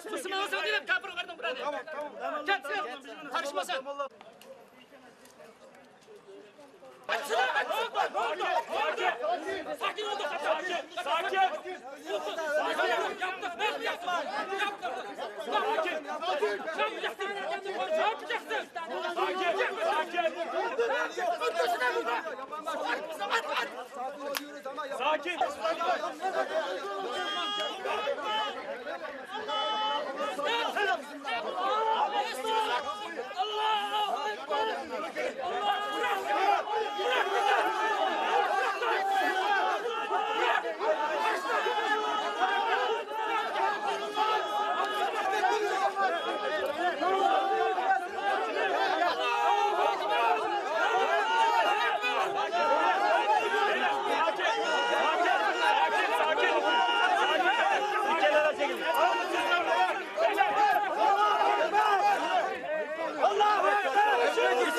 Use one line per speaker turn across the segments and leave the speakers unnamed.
Müslüman olsa değil, kafir kardım burada. Tamam. Gel sen. Karışma sen. Sakin ol da sakin. Yaptık. Ne yaptık?
Sakin.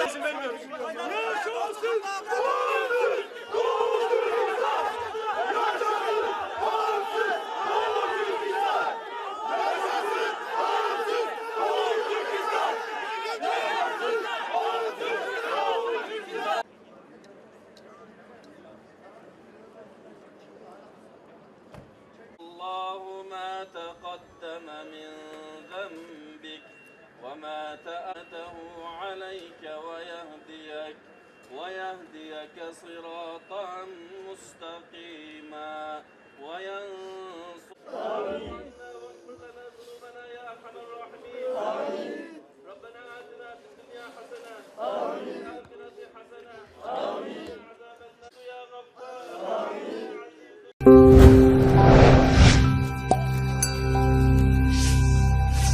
İzin vermiyoruz. Yaşasın!
الله ما تقدم من ذنبك وما تأته عليك ويهديك صراطا مستقيما وينصر واغفر لنا ذنوبنا يا أرحم الراحمين ربنا آتنا في الدنيا حسنة